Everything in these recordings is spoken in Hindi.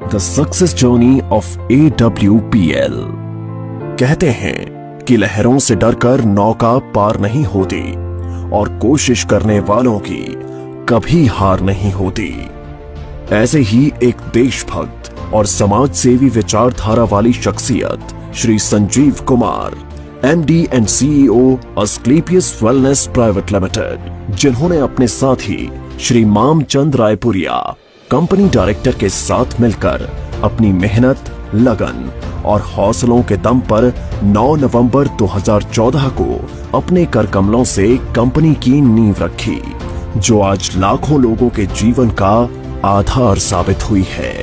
The success journey of AWPL। कहते हैं कि लहरों से डरकर नौका पार नहीं होती और कोशिश करने वालों की कभी हार नहीं होती। ऐसे ही एक देशभक्त और समाज सेवी विचारधारा वाली शख्सियत Shri Sanjeev Kumar, MD and CEO Asclepius wellness private limited, जिन्होंने अपने साथी श्री मामचंद रायपुरिया कंपनी डायरेक्टर के साथ मिलकर अपनी मेहनत, लगन और हौसलों के दम पर 9 नवंबर 2014 को अपने कर कमलों से कंपनी की नींव रखी, जो आज लाखों लोगों के जीवन का आधार साबित हुई है।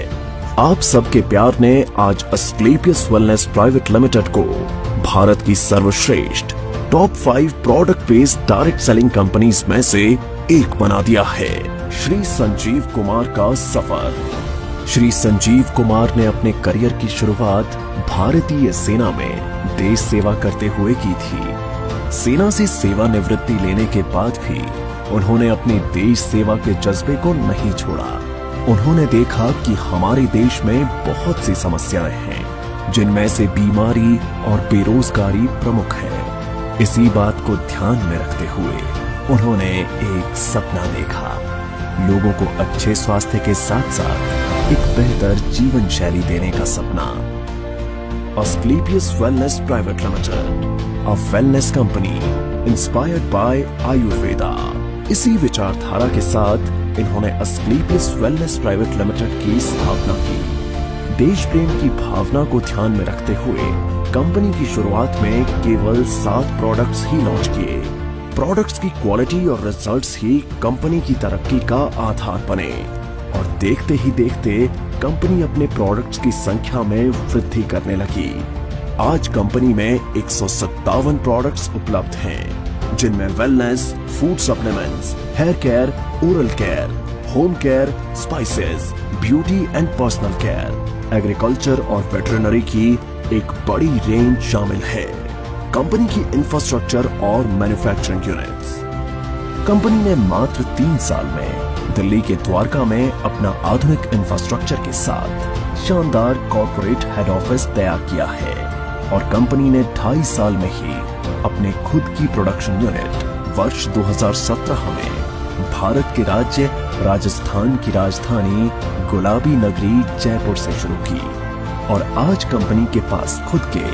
आप सबके प्यार ने आज अस्क्लेपियस वेलनेस प्राइवेट लिमिटेड को भारत की सर्वश्रेष्ठ top 5 product based direct selling companies में से एक बना दिया है। श्री संजीव कुमार का सफर। श्री संजीव कुमार ने अपने करियर की शुरुआत भारतीय सेना में देश सेवा करते हुए की थी। सेना से सेवानिवृत्ति लेने के बाद भी उन्होंने अपने देश सेवा के जज्बे को नहीं छोड़ा। उन्होंने देखा कि हमारे देश में बहुत सी समस्याएं हैं, जिनमें से बीमारी और बेरोजगारी प्रमुख है। इसी बात को ध्यान में रखते हुए उन्होंने एक सपना देखा, लोगों को अच्छे स्वास्थ्य के साथ साथ एक बेहतर जीवन शैली देने का सपना। Asclepius wellness private limited, a wellness company inspired by Ayurveda. इसी विचारधारा के साथ इन्होंने अस्क्लेपियस वेलनेस प्राइवेट लिमिटेड की स्थापना की। देश प्रेम की भावना को ध्यान में रखते हुए कंपनी की शुरुआत में केवल 7 प्रोडक्ट्स ही लॉन्च किए। प्रोडक्ट्स की क्वालिटी और रिजल्ट्स ही कंपनी की तरक्की का आधार बने और देखते ही देखते कंपनी अपने प्रोडक्ट्स की संख्या में वृद्धि करने लगी। आज कंपनी में 157 प्रोडक्ट्स उपलब्ध हैं, जिनमें wellness, food supplements, hair care, oral care, home care, spices, beauty and personal care, agriculture और वेटरनरी की एक बड़ी रेंज शामिल है। कंपनी की इंफ्रास्ट्रक्चर और मैन्युफैक्चरिंग यूनिट्स। कंपनी ने मात्र 3 साल में दिल्ली के द्वारका में अपना आधुनिक इंफ्रास्ट्रक्चर के साथ शानदार कॉर्पोरेट हेड ऑफिस तैयार किया है और कंपनी ने 2.5 साल में ही अपने खुद की प्रोडक्शन यूनिट वर्ष 2017 में भारत के राज्य राजस्थान की राजधानी गुलाबी नगरी जयपुर से शुरू की और आज कंपनी के पास खुद के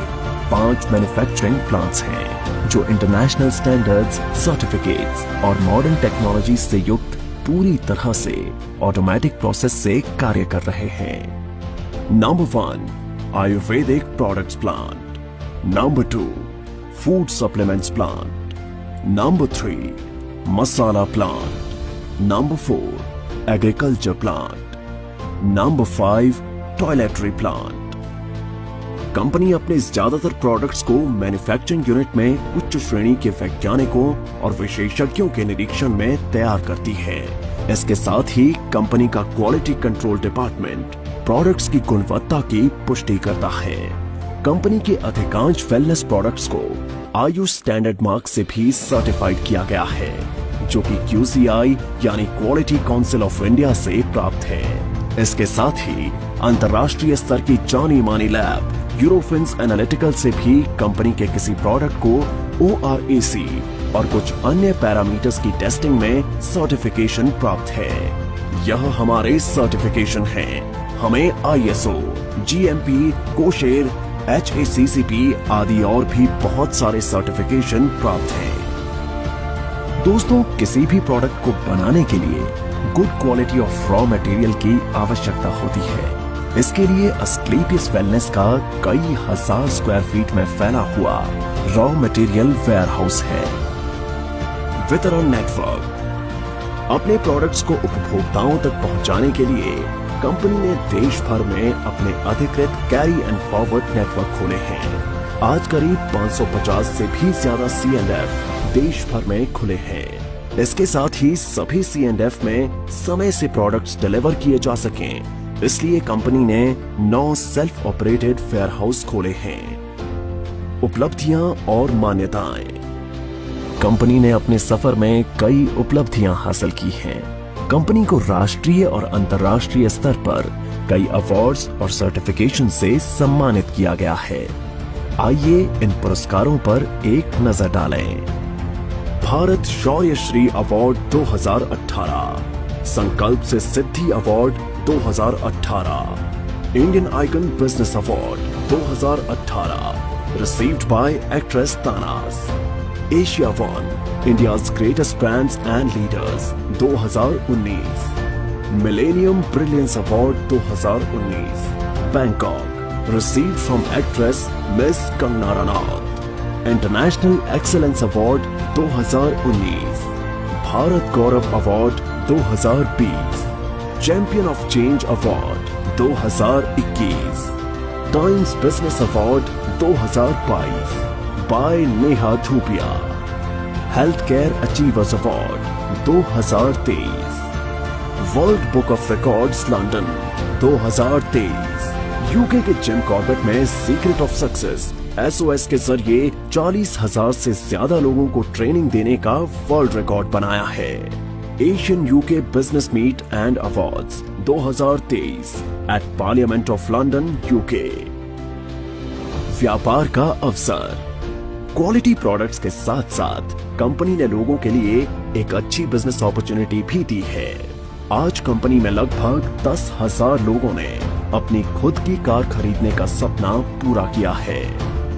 5 मैन्युफैक्चरिंग प्लांट्स हैं, जो इंटरनेशनल स्टैंडर्ड्स, सर्टिफिकेट्स और मॉडर्न टेक्नोलॉजी से युक्त पूरी तरह से ऑटोमेटिक प्रोसेस से कार्य कर रहे हैं। Number 1, Ayurvedic products plant. Number 2, food supplements plant. Number 3, masala plant. Number 4, agriculture plant. Number 5, toiletry plant. Company अपने ज्यादातर प्रोडक्ट्स को मैन्युफैक्चरिंग यूनिट में उच्च श्रेणी के वैज्ञानिकों और विशेषज्ञों के निरीक्षण में तैयार करती है। इसके साथ ही कंपनी का क्वालिटी कंट्रोल डिपार्टमेंट प्रोडक्ट्स की गुणवत्ता की पुष्टि करता है। कंपनी के अधिकांश वेलनेस प्रोडक्ट्स को आयुष स्टैंडर्ड मार्क से भी सर्टिफाइड किया गया है, जो कि QCI यानी क्वालिटी काउंसिल ऑफ इंडिया से प्राप्त है। इसके साथ ही अंतर्राष्ट्रीय स्तर की जानी मानी लैब यूरोफिन्स एनालिटिकल से भी कंपनी के किसी प्रोडक्ट को ORAC और कुछ अन्य पैरामीटर्स की टेस्टिंग में सर्टिफिकेशन प्राप्त है। यह हमारे सर्टिफिकेशन हैं। हमें ISO, GMP, कोशेर, HACCP आदि और भी बहुत सारे सर्टिफिकेशन प्राप्त हैं। दोस्तों, किसी भी प्रोडक्ट को बनाने के लिए good quality of raw material की आवश्यकता होती है। इसके लिए अस्क्लेपियस वेलनेस का कई हजार स्क्वायर फीट में फैला हुआ रॉ मटेरियल वेयरहाउस है। वितरण नेटवर्क। अपने प्रोडक्ट्स को उपभोक्ताओं तक पहुंचाने के लिए कंपनी ने देश भर में अपने अधिकृत कैरी एंड फॉरवर्ड नेटवर्क खोले हैं। आज करीब 550 से भी ज्यादा C&F देश भर में खुले हैं। इसके साथ ही सभी C&F में समय से प्रोडक्ट्स डिलीवर किए जा सकें, इसलिए कंपनी ने 9 सेल्फ ऑपरेटेड वेयरहाउस खोले हैं। उपलब्धियां और मान्यताएं। कंपनी ने अपने सफर में कई उपलब्धियां हासिल की हैं। कंपनी को राष्ट्रीय और अंतर्राष्ट्रीय स्तर पर कई अवार्ड्स और सर्टिफिकेशन से सम्मानित किया गया है। आइए इन पुरस्कारों पर एक नजर डालें। भारत शौर्य श्री अवार्ड 2018, संकल्प से Siddhi award 2018, Indian icon business award 2018 received by actress Tanas, Asia One, India's greatest brands and leaders 2019, Millennium Brilliance Award 2019, Bangkok, received from actress Miss Kangana Ranaut, International Excellence Award 2019, Bharat Gaurav Award 2020, Champion of Change Award 2021, Times Business Award 2022 by Neha Dhupia, Healthcare Achievers Award 2023, world book of records London 2023, UK के जिम कॉर्बेट में सीक्रेट ऑफ सक्सेस SOS के जरिए 40,000 से ज्यादा लोगों को ट्रेनिंग देने का वर्ल्ड रिकॉर्ड बनाया है। Asian UK business meet and awards 2023 at parliament of London UK. व्यापार का अवसर, क्वालिटी प्रोडक्ट्स के साथ साथ कंपनी ने लोगों के लिए एक अच्छी बिजनेस अपॉर्चुनिटी भी दी है। आज कंपनी में लगभग 10,000 लोगों ने अपनी खुद की कार खरीदने का सपना पूरा किया है।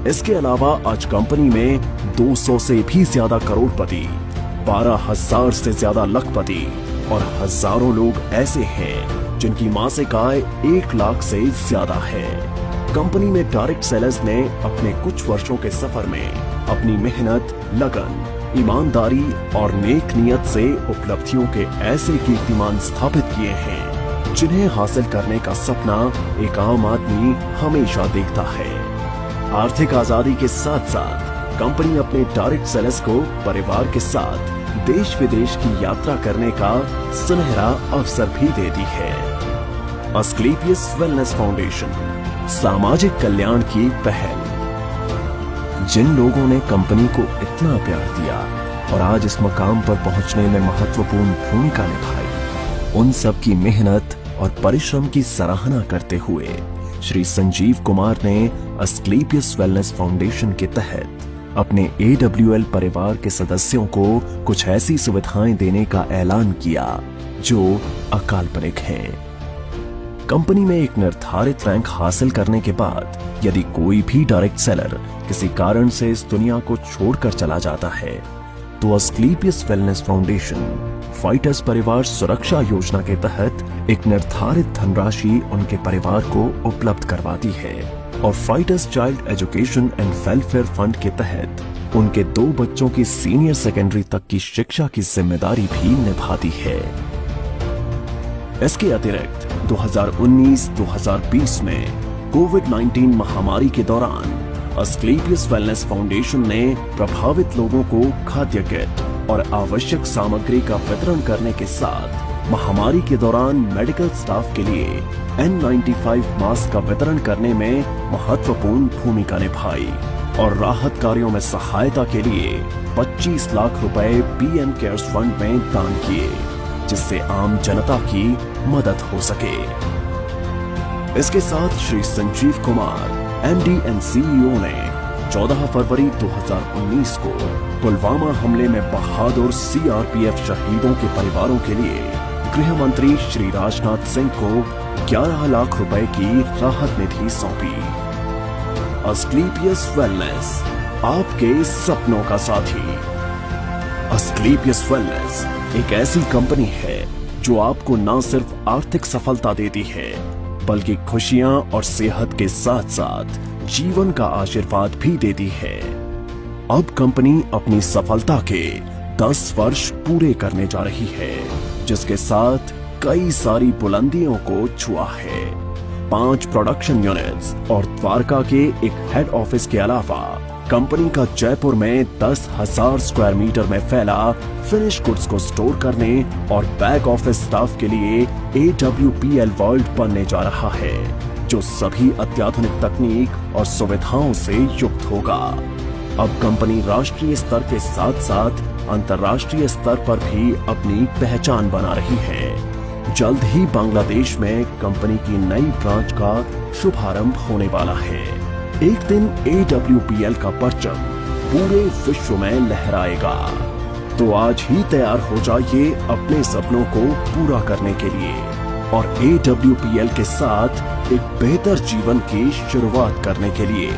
इसके अलावा आज कंपनी में 200 से भी ज्यादा करोड़पति, 12,000 से ज्यादा लखपति और हजारों लोग ऐसे हैं जिनकी मासिक आय 1 लाख से ज्यादा है। कंपनी में डायरेक्ट सेलर्स ने अपने कुछ वर्षों के सफर में अपनी मेहनत, लगन, ईमानदारी और नेक नियत से उपलब्धियों के ऐसे कीर्तिमान स्थापित किए हैं जिन्हें हासिल करने का सपना एक आम आदमी हमेशा देखता है। आर्थिक आजादी के साथ साथ कंपनी अपने डायरेक्ट सेलर्स को परिवार के साथ देश विदेश की यात्रा करने का सुनहरा अवसर भी देती है। अस्क्लेपियस वेलनेस फाउंडेशन, सामाजिक कल्याण की पहल। जिन लोगों ने कंपनी को इतना प्यार दिया और आज इस मुकाम पर पहुंचने में महत्वपूर्ण भूमिका निभाई, उन सब की मेहनत और परिश्रम की सराहना करते हुए श्री संजीव कुमार ने अस्क्लेपियस वेलनेस फाउंडेशन के तहत अपने AWL परिवार के सदस्यों को कुछ ऐसी सुविधाएं देने का ऐलान किया जो अकाल्पनिक हैं। कंपनी में एक निर्धारित रैंक हासिल करने के बाद यदि कोई भी डायरेक्ट सेलर किसी कारण से इस दुनिया को छोड़कर चला जाता है तो अस्क्लेपियस वेलनेस फाउंडेशन फाइटर्स परिवार सुरक्षा योजना के तहत एक निर्धारित धनराशि उनके परिवार को उपलब्ध करवाती है और fighters child education and welfare fund के तहत उनके 2 बच्चों की सीनियर सेकेंडरी तक की शिक्षा की जिम्मेदारी भी निभाती है। इसके अतिरिक्त 2019-2020 में कोविड-19 महामारी के दौरान अस्क्लेपियस वेलनेस फाउंडेशन ने प्रभावित लोगों को खाद्य किट और आवश्यक सामग्री का वितरण करने के साथ महामारी के दौरान मेडिकल स्टाफ के लिए N95 मास्क का वितरण करने में महत्वपूर्ण भूमिका निभाई और राहत कार्यों में सहायता के लिए 25 लाख रुपए PM केयर्स फंड में दान किए जिससे आम जनता की मदद हो सके। इसके साथ Shri Sanjeev Kumar MD and CEO ने 14 फरवरी 2019 को पुलवामा हमले में बहादुर CRPF शहीदों के परिवारों के लिए गृह मंत्री श्री राजनाथ सिंह को 11 लाख रुपए की राहत निधि सौंपी। अस्क्लेपियस वेलनेस, आपके सपनों का साथी। अस्क्लेपियस वेलनेस एक ऐसी कंपनी है जो आपको न सिर्फ आर्थिक सफलता देती है बल्कि खुशियां और सेहत के साथ साथ जीवन का आशीर्वाद भी देती है। अब कंपनी अपनी सफलता के 10 वर्ष पूरे करने जा रही है जिसके साथ कई सारी बुलंदियों को छुआ है। 5 प्रोडक्शन यूनिट्स और द्वारका के एक हेड ऑफिस के अलावा कंपनी का जयपुर में 10,000 स्क्वायर मीटर में फैला फिनिश गुड्स को स्टोर करने और बैक ऑफिस स्टाफ के लिए AWPL वर्ल्ड बनने जा रहा है जो सभी अत्याधुनिक तकनीक और सुविधाओं से युक्त होगा। अब कंपनी राष्ट्रीय स्तर के साथ साथ अंतर्राष्ट्रीय स्तर पर भी अपनी पहचान बना रही है। जल्द ही बांग्लादेश में कंपनी की नई ब्रांच का शुभारंभ होने वाला है। एक दिन AWPL का परचम पूरे विश्व में लहराएगा। तो आज ही तैयार हो जाइए अपने सपनों को पूरा करने के लिए और AWPL के साथ एक बेहतर जीवन की शुरुआत करने के लिए।